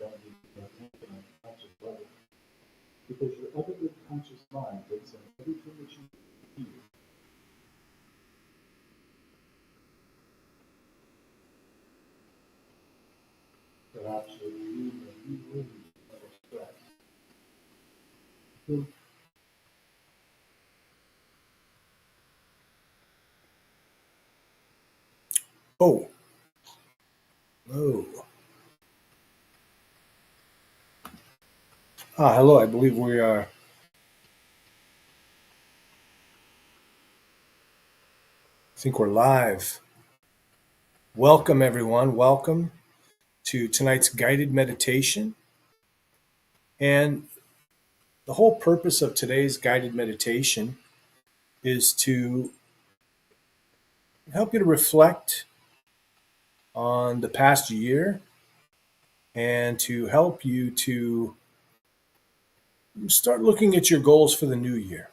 don't need to have infinite conscious level. Because your other conscious mind takes in everything that you hear. That actually leave and relieve of stress. So, Oh. Oh. Hello. I believe we are. I think we're live. Welcome, everyone. Welcome to tonight's guided meditation. And the whole purpose of today's guided meditation is to help you to reflect on the past year and to help you to start looking at your goals for the new year.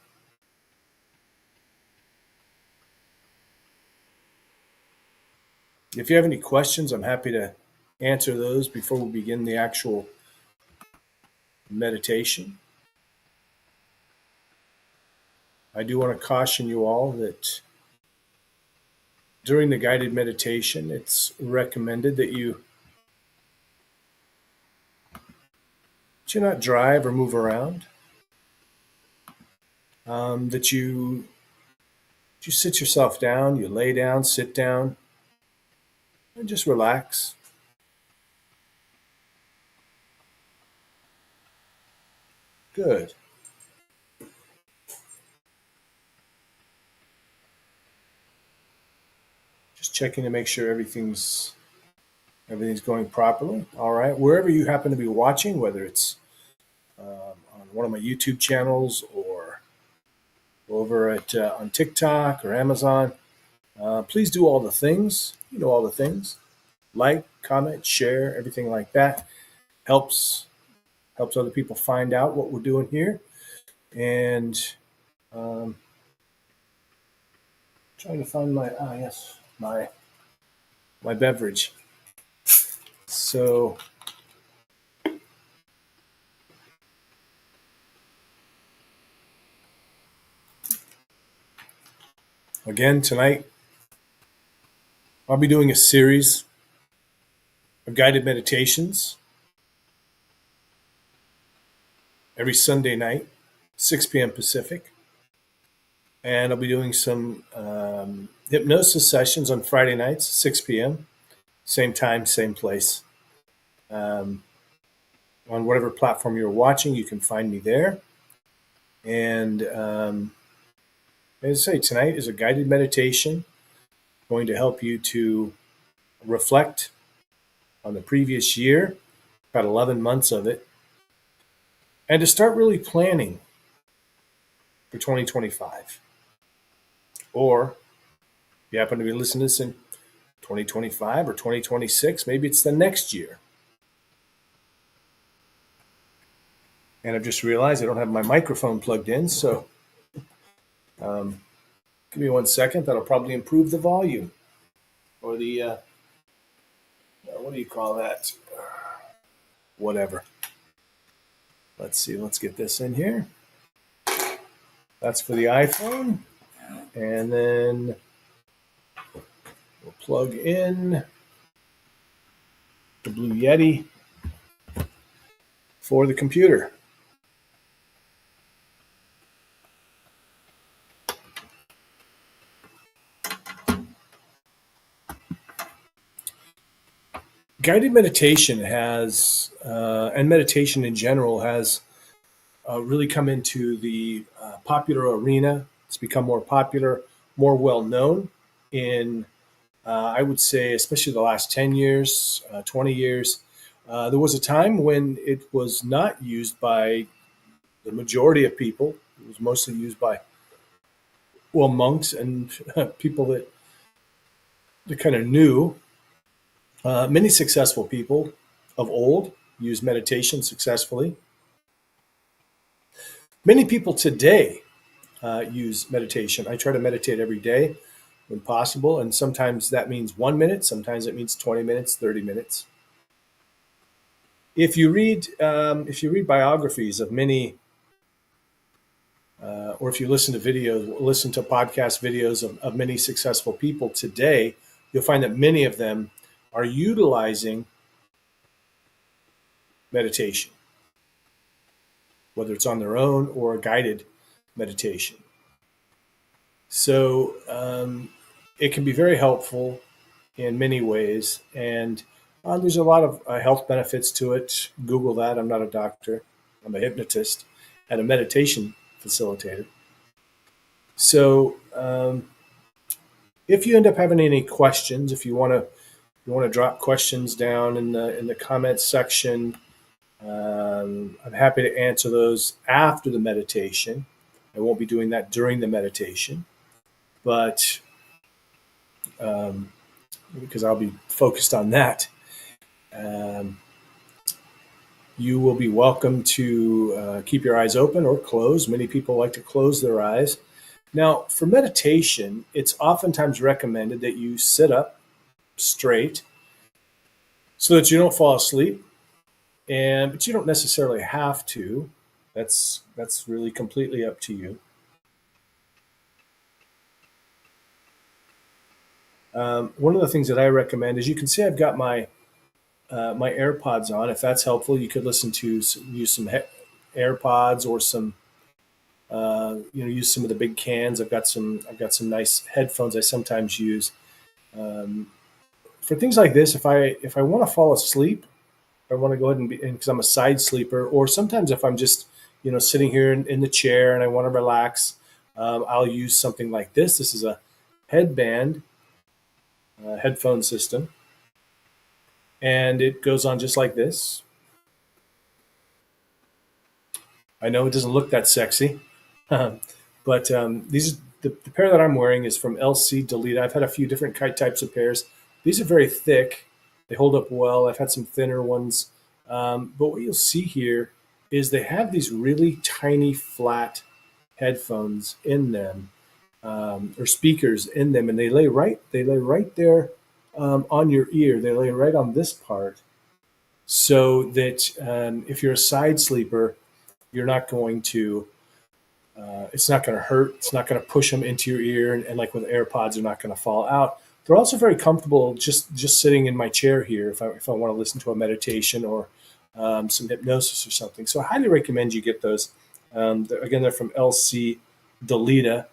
If you have any questions, I'm happy to answer those before we begin the actual meditation. I do want to caution you all that during the guided meditation, it's recommended that you not drive or move around, that you sit yourself down, you lay down, sit down, and just relax. Good. Just checking to make sure everything's going properly. All right. Wherever you happen to be watching, whether it's on one of my YouTube channels or over at on TikTok or Amazon, please do all the things. You know all the things. Like, comment, share, everything like that helps other people find out what we're doing here. And trying to find my my beverage. So again tonight, I'll be doing a series of guided meditations every Sunday night, 6 p.m. Pacific. And I'll be doing some hypnosis sessions on Friday nights, 6 p.m. Same time, same place. On whatever platform you're watching, you can find me there. And as I say, tonight is a guided meditation going to help you to reflect on the previous year, about 11 months of it, and to start really planning for 2025. Or if you happen to be listening to this in 2025 or 2026, maybe it's the next year. And I've just realized I don't have my microphone plugged in, so give me 1 second. That'll probably improve the volume or the, what do you call that? Whatever. Let's see. Let's get this in here. That's for the iPhone. And then we'll plug in the Blue Yeti for the computer. Guided meditation has, and meditation in general has really come into the popular arena. It's become more popular, more well known in, I would say, especially the last 10 years, 20 years. There was a time when it was not used by the majority of people. It was mostly used by, well, monks and people that kind of knew. Many successful people of old use meditation successfully. Many people today use meditation. I try to meditate every day when possible, and sometimes that means 1 minute, sometimes it means 20 minutes, 30 minutes. if you read biographies of many, or if you listen to podcast videos of many successful people today, you'll find that many of them are utilizing meditation, whether it's on their own or a guided meditation. So it can be very helpful in many ways, and there's a lot of health benefits to it. Google that. I'm not a doctor. I'm a hypnotist and a meditation facilitator. So if you end up having any questions, if you want to drop questions down in the comments section, I'm happy to answer those after the meditation. I won't be doing that during the meditation, but because I'll be focused on that. Um, you will be welcome to keep your eyes open or closed. Many people like to close their eyes. Now, for meditation, it's oftentimes recommended that you sit up straight so that you don't fall asleep. But you don't necessarily have to. That's really completely up to you. One of the things that I recommend is you can see I've got my AirPods on. If that's helpful, you could use some AirPods or some use some of the big cans. I've got some nice headphones I sometimes use for things like this. If I want to fall asleep, I want to go ahead and because I'm a side sleeper, or sometimes if I'm just sitting here in the chair and I want to relax, I'll use something like this. This is a headband headphone system, and it goes on just like this. I know it doesn't look that sexy, but the pair that I'm wearing is from LC Delete. I've had a few different types of pairs. These are very thick. They hold up well. I've had some thinner ones. But what you'll see here is they have these really tiny flat headphones in them, or speakers in them, and they lay right there on your ear. They lay right on this part, so that if you're a side sleeper, you're not going to it's not going to hurt. It's not going to push them into your ear, and like with AirPods, they're not going to fall out. They're also very comfortable just sitting in my chair here if I want to listen to a meditation or some hypnosis or something. So I highly recommend you get those. Again, they're from LC Delita,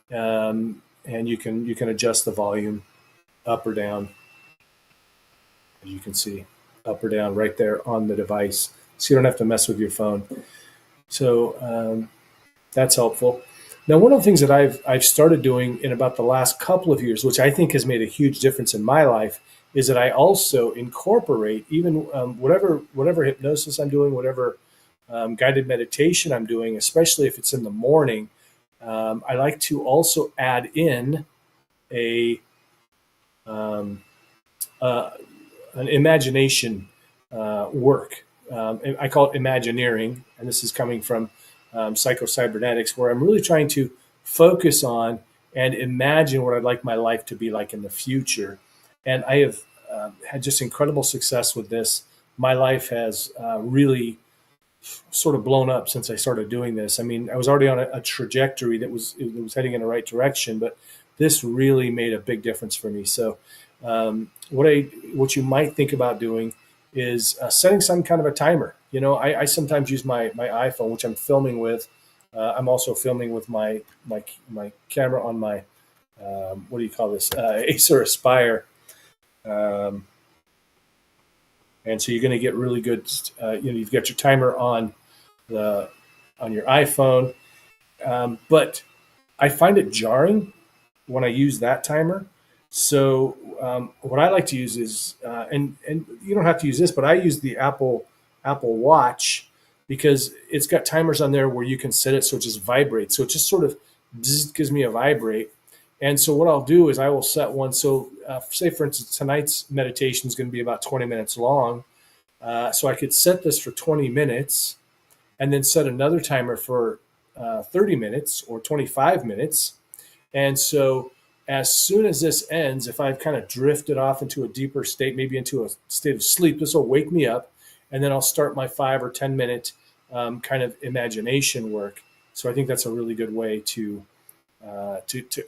and you can adjust the volume up or down, as you can see, up or down right there on the device, so you don't have to mess with your phone. So that's helpful. Now, one of the things that I've started doing in about the last couple of years, which I think has made a huge difference in my life, is that I also incorporate even whatever hypnosis I'm doing, whatever guided meditation I'm doing, especially if it's in the morning. I like to also add in a um, uh, an imagination work. I call it Imagineering, and this is coming from psycho-cybernetics, where I'm really trying to focus on and imagine what I'd like my life to be like in the future. And I have had just incredible success with this. My life has really sort of blown up since I started doing this. I mean, I was already on a trajectory that was heading in the right direction, but this really made a big difference for me. So, what you might think about doing is setting some kind of a timer. I sometimes use my iPhone, which I'm filming with. I'm also filming with my camera on my what do you call this, Acer Aspire. Um, and so you're going to get really good. You've got your timer the on your iPhone, but I find it jarring when I use that timer. So what I like to use is, and you don't have to use this, but I use the Apple Watch, because it's got timers on there where you can set it so it just vibrates. So it just sort of gives me a vibrate. And so what I'll do is I will set one. So say for instance, tonight's meditation is going to be about 20 minutes long. So I could set this for 20 minutes and then set another timer for 30 minutes or 25 minutes. And so as soon as this ends, if I've kind of drifted off into a deeper state, maybe into a state of sleep, this will wake me up. and then I'll start my 5 or 10 minute kind of imagination work. So I think that's a really good way to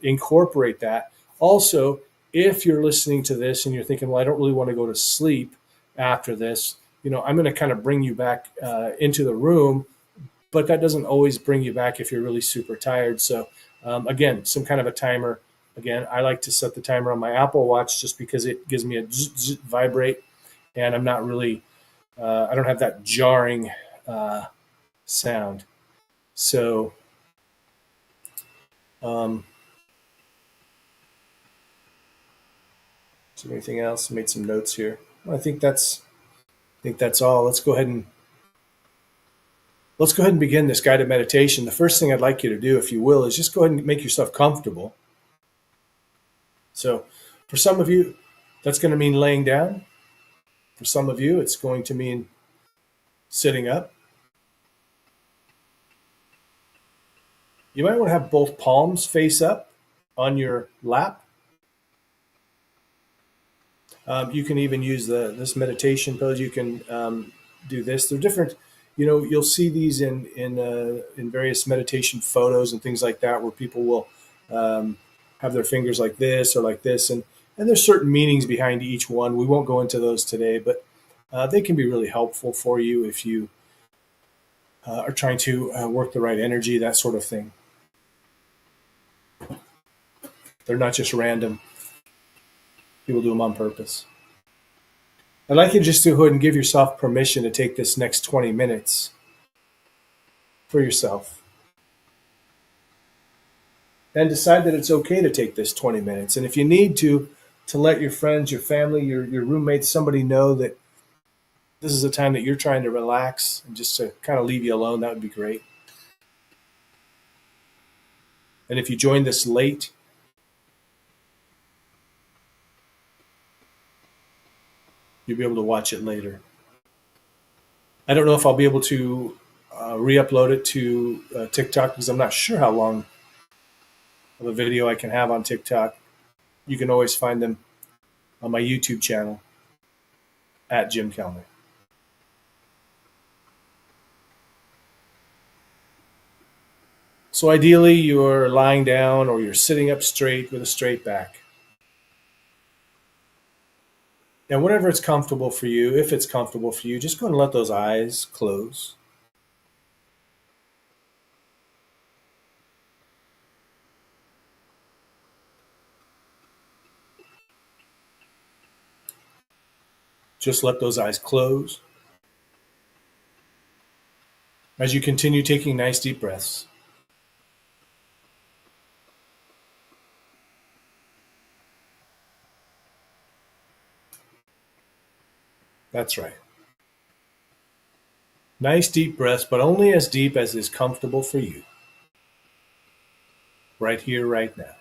incorporate that. Also, if you're listening to this and you're thinking, well, I don't really want to go to sleep after this, I'm going to kind of bring you back into the room, but that doesn't always bring you back if you're really super tired. So, again, some kind of a timer. Again, I like to set the timer on my Apple Watch just because it gives me a vibrate, and I'm not really, I don't have that jarring uh, sound. So, um, is there anything else? I made some notes here. Well, I think that's all. Let's go ahead and begin this guided meditation. The first thing I'd like you to do, if you will, is just go ahead and make yourself comfortable. So, for some of you, that's going to mean laying down. For some of you, it's going to mean sitting up. You might want to have both palms face up on your lap. You can even use this meditation pose. You can do this. They're different. You'll see these in various meditation photos and things like that, where people will have their fingers like this or like this, and there's certain meanings behind each one. We won't go into those today, but they can be really helpful for you if you are trying to work the right energy, that sort of thing. They're not just random. People do them on purpose. I'd like you to just go ahead and give yourself permission to take this next 20 minutes for yourself. And decide that it's okay to take this 20 minutes. And if you need to let your friends, your family, your roommates, somebody know that this is a time that you're trying to relax and just to kind of leave you alone, that would be great. And if you join this late, you'll be able to watch it later. I don't know if I'll be able to re-upload it to TikTok because I'm not sure how long of a video I can have on TikTok. You can always find them on my YouTube channel at Jim Kellner. So ideally, you're lying down or you're sitting up straight with a straight back. And whenever it's comfortable for you, if it's comfortable for you, just go and let those eyes close. Just let those eyes close as you continue taking nice deep breaths. That's right. Nice deep breaths, but only as deep as is comfortable for you. Right here, right now.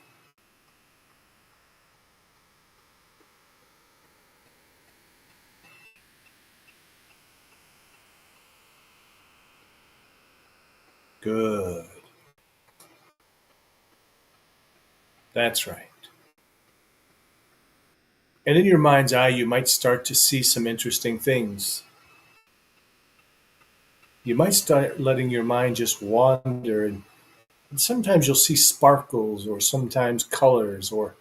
Good. That's right. And in your mind's eye, you might start to see some interesting things. You might start letting your mind just wander, and sometimes you'll see sparkles, or sometimes colors, or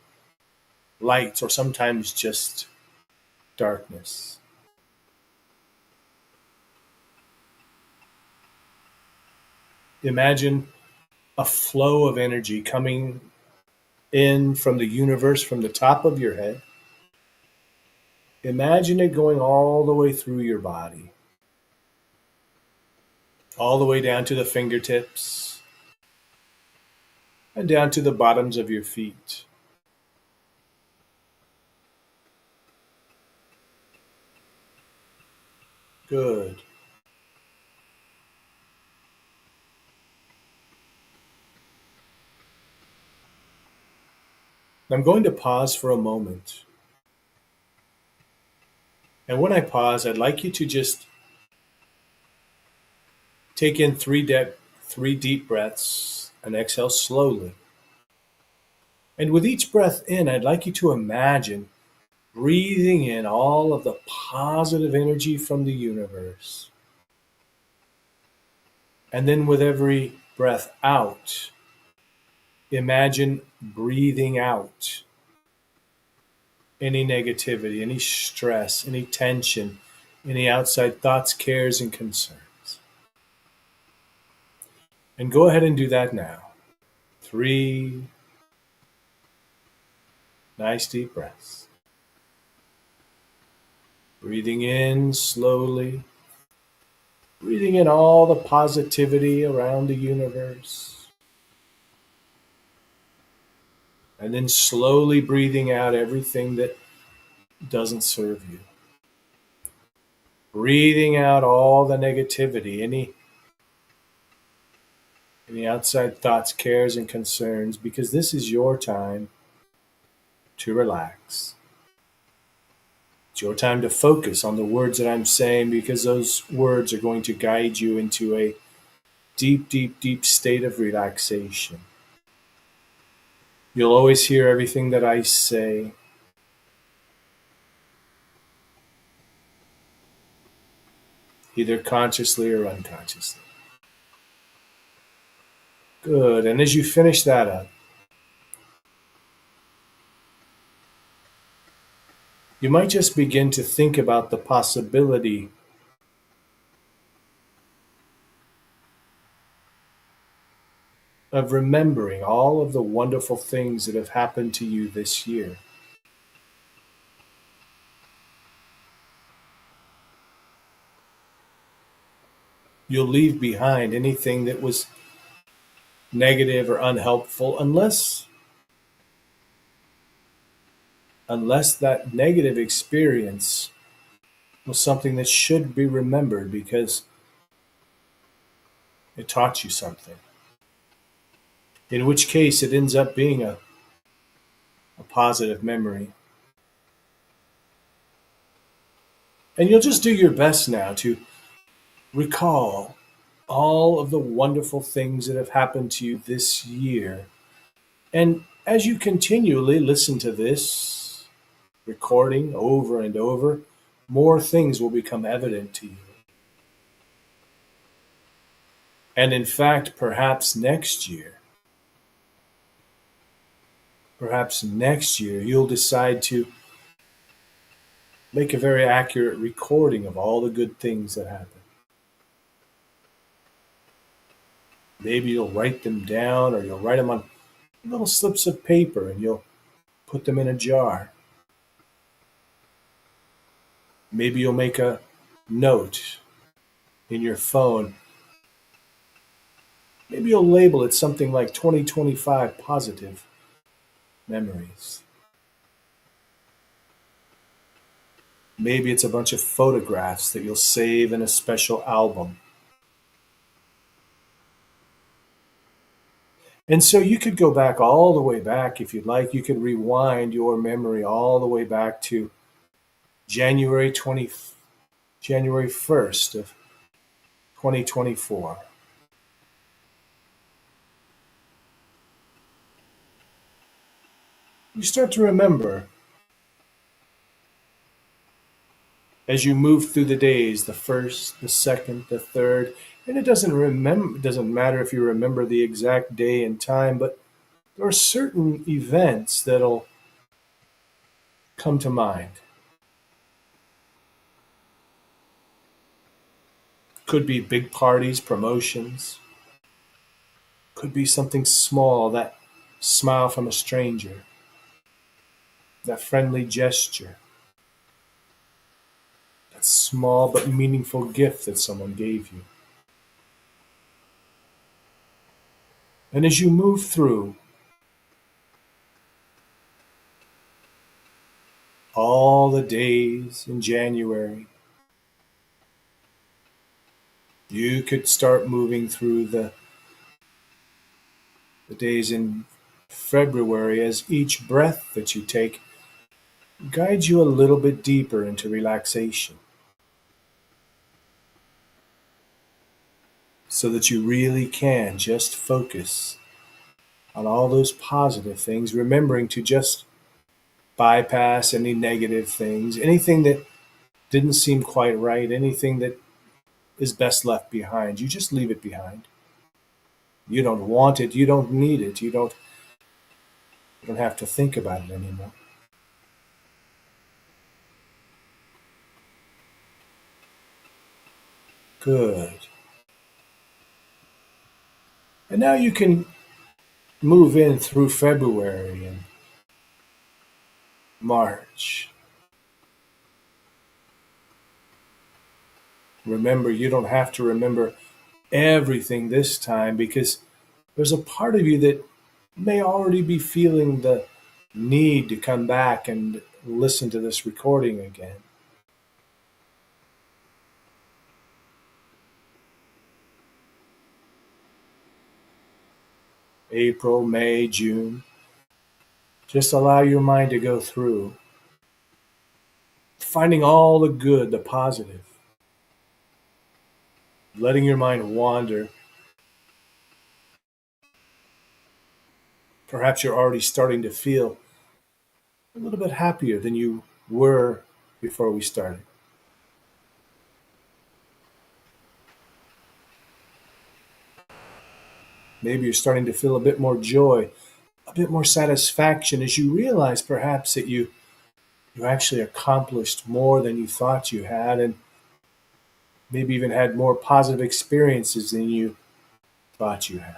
lights, or sometimes just darkness. Imagine a flow of energy coming in from the universe from the top of your head. Imagine it going all the way through your body, all the way down to the fingertips and down to the bottoms of your feet. Good. I'm going to pause for a moment. And when I pause, I'd like you to just take in three deep breaths and exhale slowly. And with each breath in, I'd like you to imagine breathing in all of the positive energy from the universe. And then with every breath out, imagine breathing out any negativity, any stress, any tension, any outside thoughts, cares, and concerns. And go ahead and do that now. 3 nice deep breaths. Breathing in slowly, breathing in all the positivity around the universe. And then slowly breathing out everything that doesn't serve you. Breathing out all the negativity, any outside thoughts, cares, and concerns, because this is your time to relax. It's your time to focus on the words that I'm saying, because those words are going to guide you into a deep, deep, deep state of relaxation. You'll always hear everything that I say, either consciously or unconsciously. Good. And as you finish that up, you might just begin to think about the possibility of remembering all of the wonderful things that have happened to you this year. You'll leave behind anything that was negative or unhelpful, unless that negative experience was something that should be remembered because it taught you something. In which case, it ends up being a positive memory. And you'll just do your best now to recall all of the wonderful things that have happened to you this year. And as you continually listen to this recording over and over, more things will become evident to you. And in fact, perhaps next year, you'll decide to make a very accurate recording of all the good things that happened. Maybe you'll write them down, or you'll write them on little slips of paper and you'll put them in a jar. Maybe you'll make a note in your phone. Maybe you'll label it something like 2025 positive memories. Maybe it's a bunch of photographs that you'll save in a special album. And so you could go back all the way back if you'd like. You could rewind your memory all the way back to January 1st of 2024. You start to remember as you move through the days, the first, the second, the third, and it doesn't matter if you remember the exact day and time, but there are certain events that'll come to mind. Could be big parties, promotions. Could be something small, that smile from a stranger, that friendly gesture, that small but meaningful gift that someone gave you. And as you move through all the days in January, you could start moving through the days in February as each breath that you take guides you a little bit deeper into relaxation, so that you really can just focus on all those positive things, remembering to just bypass any negative things, anything that didn't seem quite right, anything that is best left behind. You just leave it behind. You don't want it. You don't need it. You don't have to think about it anymore. Good. And now you can move in through February and March. Remember, you don't have to remember everything this time because there's a part of you that may already be feeling the need to come back and listen to this recording again. April, May, June. Just allow your mind to go through, finding all the good, the positive, letting your mind wander. Perhaps you're already starting to feel a little bit happier than you were before we started. Maybe you're starting to feel a bit more joy, a bit more satisfaction as you realize perhaps that you actually accomplished more than you thought you had, and maybe even had more positive experiences than you thought you had.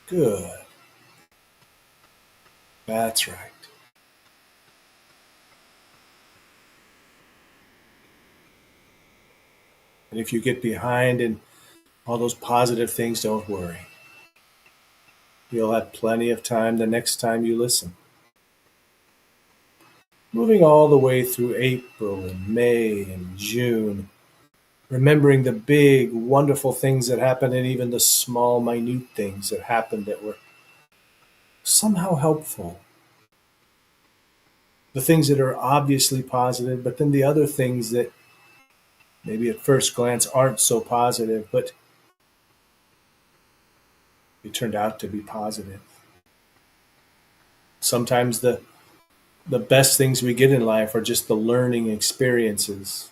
Good. That's right. And if you get behind in all those positive things, don't worry. You'll have plenty of time the next time you listen. Moving all the way through April and May and June, remembering the big, wonderful things that happened and even the small, minute things that happened that were somehow helpful. The things that are obviously positive, but then the other things that maybe at first glance aren't so positive, but they turned out to be positive. Sometimes the best things we get in life are just the learning experiences,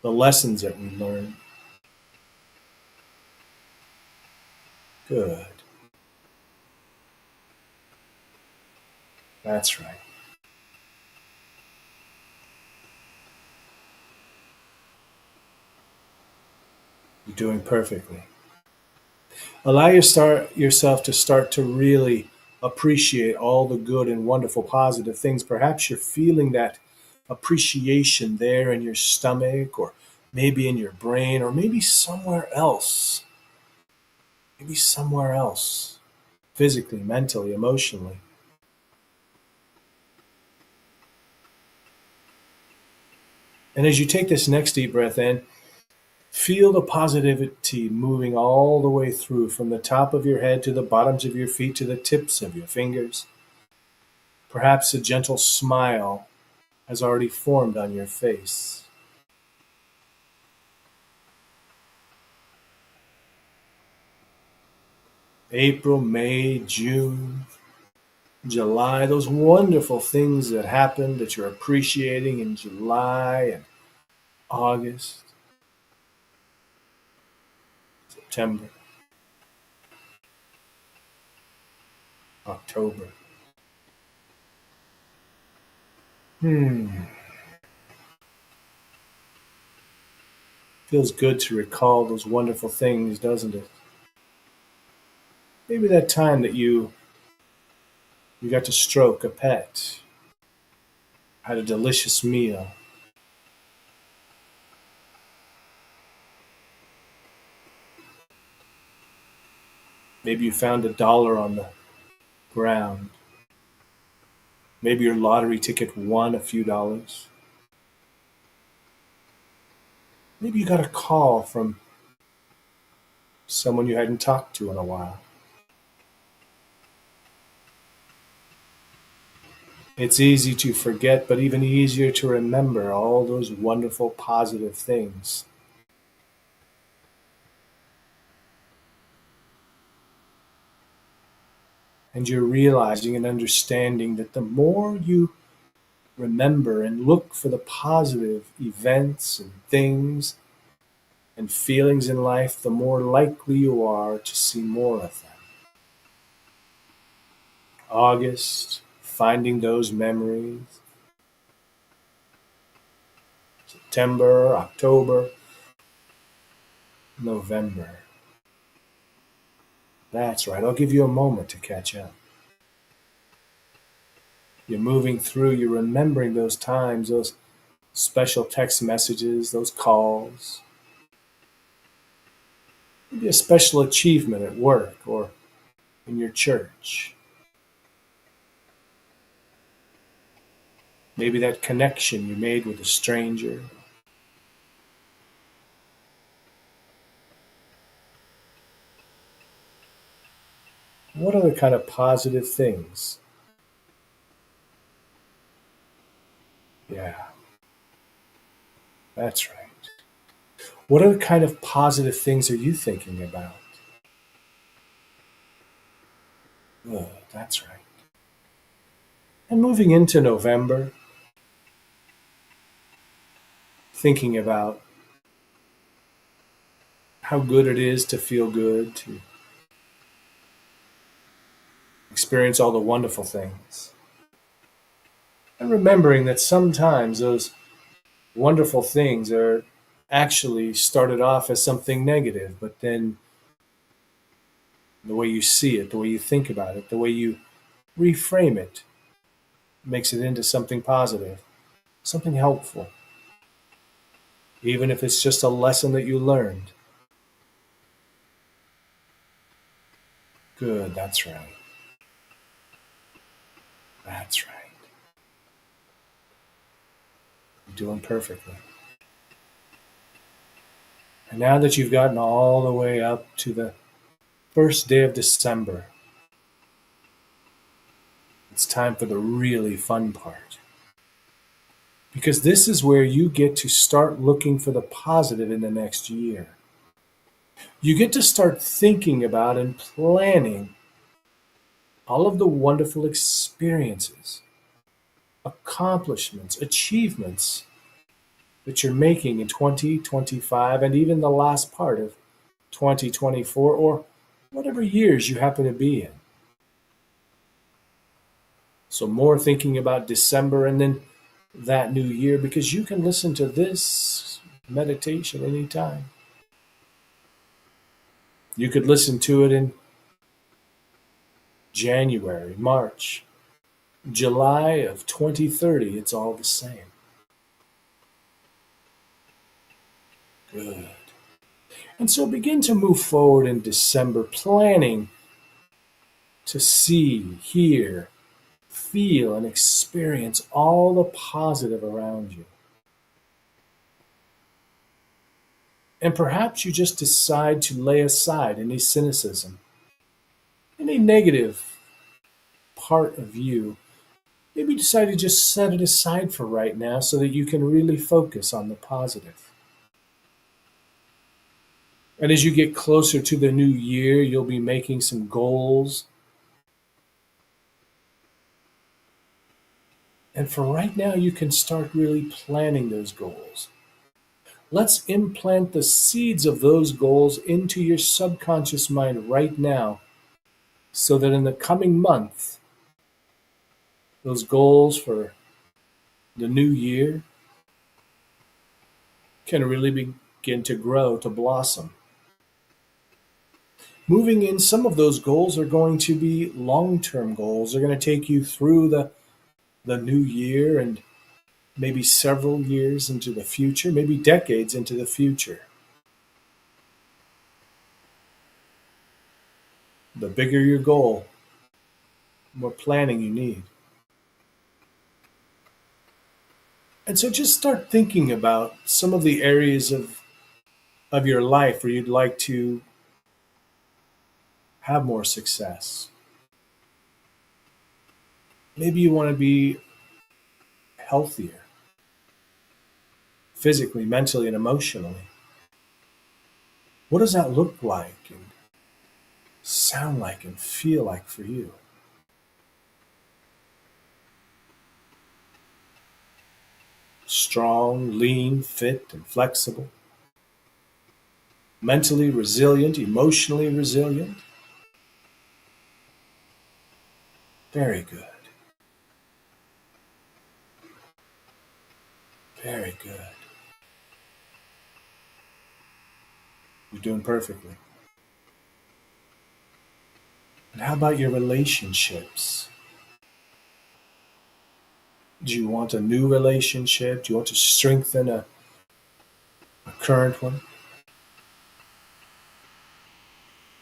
the lessons that we learn. Good. That's right. You're doing perfectly. Allow yourself to start to really appreciate all the good and wonderful positive things. Perhaps you're feeling that appreciation there in your stomach, or maybe in your brain, or maybe somewhere else. Maybe somewhere else, physically, mentally, emotionally. And as you take this next deep breath in, feel the positivity moving all the way through from the top of your head to the bottoms of your feet to the tips of your fingers. Perhaps a gentle smile has already formed on your face. April, May, June, July, those wonderful things that happened that you're appreciating in July and August, September, October. Hmm. Feels good to recall those wonderful things, doesn't it? Maybe that time that you got to stroke a pet, had a delicious meal. Maybe you found $1 on the ground. Maybe your lottery ticket won a few dollars. Maybe you got a call from someone you hadn't talked to in a while. It's easy to forget, but even easier to remember all those wonderful positive things. And you're realizing and understanding that the more you remember and look for the positive events and things and feelings in life, the more likely you are to see more of them. August, finding those memories. September, October, November. That's right. I'll give you a moment to catch up. You're moving through, you're remembering those times, those special text messages, those calls, maybe a special achievement at work or in your church. Maybe that connection you made with a stranger. What are the kind of positive things? Yeah, that's right. What are the kind of positive things are you thinking about? Oh, that's right. And moving into November, thinking about how good it is to feel good, to experience all the wonderful things. And remembering that sometimes those wonderful things are actually started off as something negative, but then the way you see it, the way you think about it, the way you reframe it makes it into something positive, something helpful, even if it's just a lesson that you learned. Good, that's right. That's right. You're doing perfectly. And now that you've gotten all the way up to the first day of December, it's time for the really fun part. Because this is where you get to start looking for the positive in the next year. You get to start thinking about and planning all of the wonderful experiences, accomplishments, achievements that you're making in 2025 and even the last part of 2024 or whatever years you happen to be in. So, more thinking about December and then that new year because you can listen to this meditation anytime. You could listen to it in January, March, July of 2030. It's all the same. Good. And so begin to move forward in December, planning to see, hear, feel, and experience all the positive around you. And perhaps you just decide to lay aside any cynicism, any negative part of you. Maybe decide to just set it aside for right now so that you can really focus on the positive. And as you get closer to the new year, you'll be making some goals. And for right now, you can start really planning those goals. Let's implant the seeds of those goals into your subconscious mind right now so that in the coming month, those goals for the new year can really begin to grow, to blossom. Moving in, some of those goals are going to be long term goals. They're going to take you through the new year and maybe several years into the future, maybe decades into the future. The bigger your goal, the more planning you need. And so just start thinking about some of the areas of your life where you'd like to have more success. Maybe you want to be healthier physically, mentally, and emotionally. What does that look like and sound like and feel like for you? strong, lean, fit, and flexible, mentally resilient, emotionally resilient. Very good. Very good. You're doing perfectly. And how about your relationships? Do you want a new relationship? Do you want to strengthen a current one?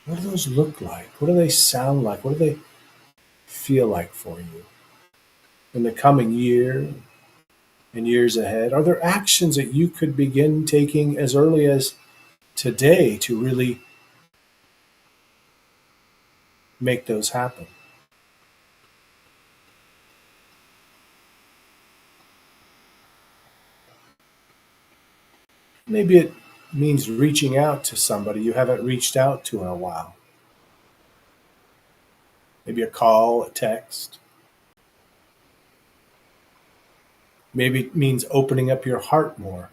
What do those look like? What do they sound like? What do they feel like for you in the coming year and years ahead? Are there actions that you could begin taking as early as today to really make those happen? Maybe it means reaching out to somebody you haven't reached out to in a while. Maybe a call, a text. Maybe it means opening up your heart more.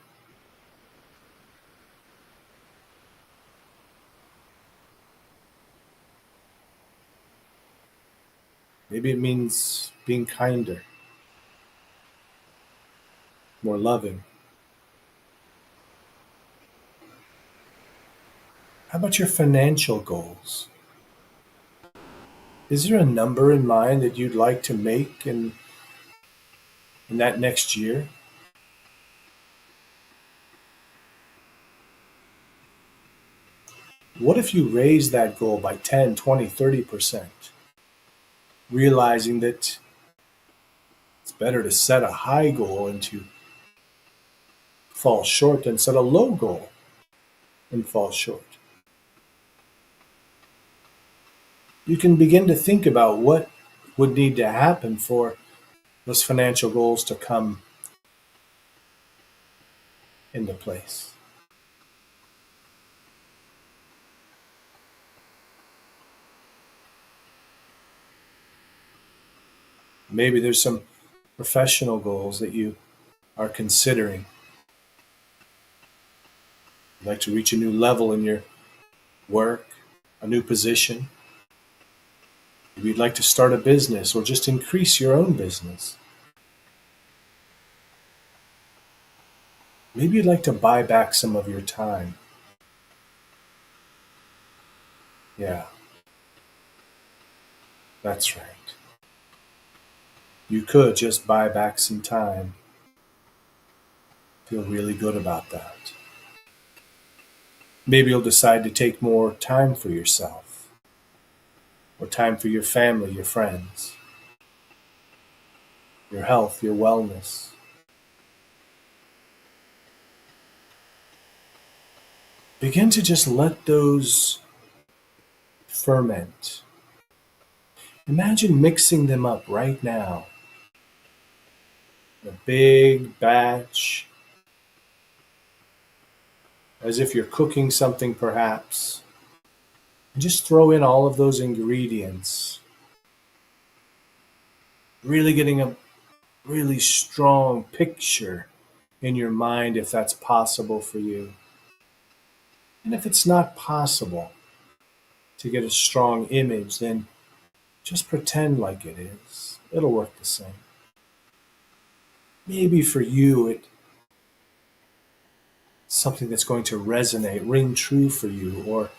Maybe it means being kinder, more loving. How about your financial goals? Is there a number in mind that you'd like to make in that next year? What if you raise that goal by 10, 20, 30%, realizing that it's better to set a high goal and to fall short than set a low goal and fall short? You can begin to think about what would need to happen for those financial goals to come into place. Maybe there's some professional goals that you are considering. You'd like to reach a new level in your work, a new position. Maybe you'd like to start a business or just increase your own business. Maybe you'd like to buy back some of your time. Yeah, that's right. You could just buy back some time. Feel really good about that. Maybe you'll decide to take more time for yourself or time for your family, your friends, your health, your wellness. Begin to just let those ferment. Imagine mixing them up right now. A big batch, as if you're cooking something perhaps. And just throw in all of those ingredients. Really getting a really strong picture in your mind if that's possible for you. And if it's not possible to get a strong image, then just pretend like it is. It'll work the same. Maybe for you, it's something that's going to resonate, ring true for you, or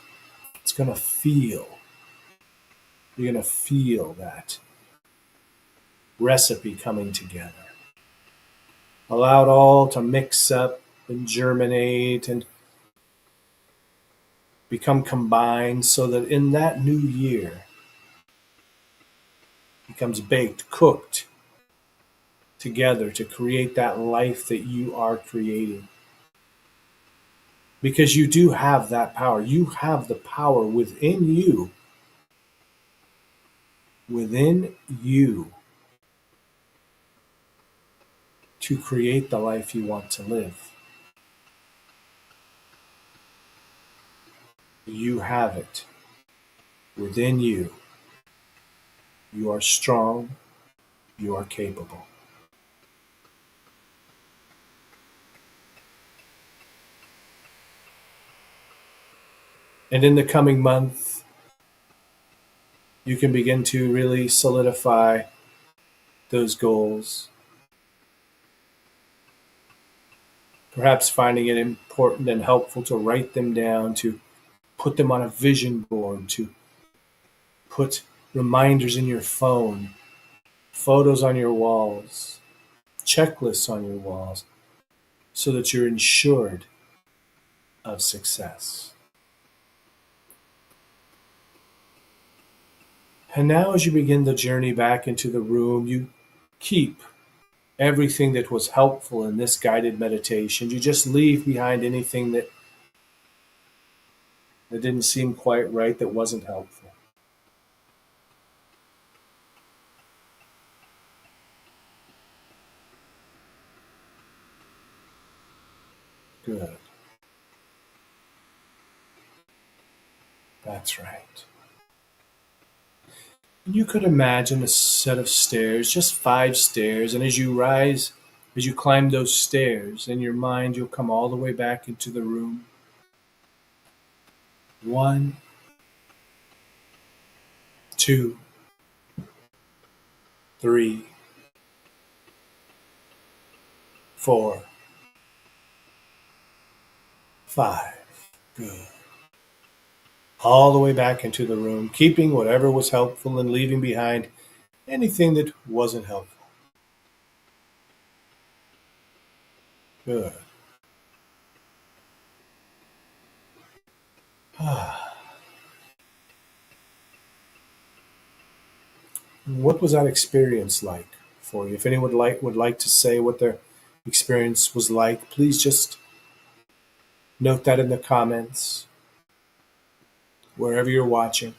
it's going to feel. You're going to feel that recipe coming together. Allow it all to mix up and germinate and become combined so that in that new year it becomes baked, cooked together to create that life that you are creating. Because you do have that power. You have the power within you to create the life you want to live. You have it within you. You are strong. You are capable. And in the coming month, you can begin to really solidify those goals, perhaps finding it important and helpful to write them down, to put them on a vision board, to put reminders in your phone, photos on your walls, checklists on your walls, so that you're ensured of success. And now, as you begin the journey back into the room, you keep everything that was helpful in this guided meditation. You just leave behind anything that didn't seem quite right, that wasn't helpful. Good. That's right. You could imagine a set of stairs, just 5 stairs, and as you climb those stairs, in your mind, you'll come all the way back into the room. 1, 2, 3, 4, 5. Good. All the way back into the room, keeping whatever was helpful and leaving behind anything that wasn't helpful. Good. What was that experience like for you? If anyone would like to say what their experience was like, please just note that in the comments wherever you're watching.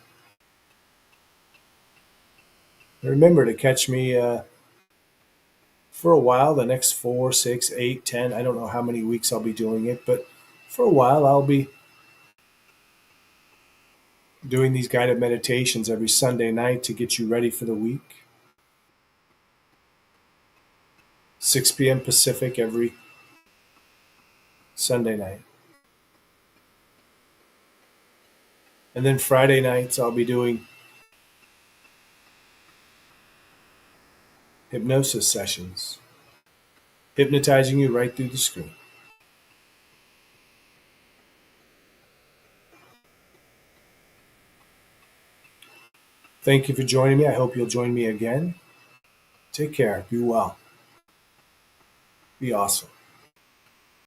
And remember to catch me for a while, the next 4, 6, 8, 10. I don't know how many weeks I'll be doing it, but for a while I'll be doing these guided meditations every Sunday night to get you ready for the week. 6 p.m. Pacific every Sunday night. And then Friday nights, I'll be doing hypnosis sessions, hypnotizing you right through the screen. Thank you for joining me. I hope you'll join me again. Take care. Be well. Be awesome.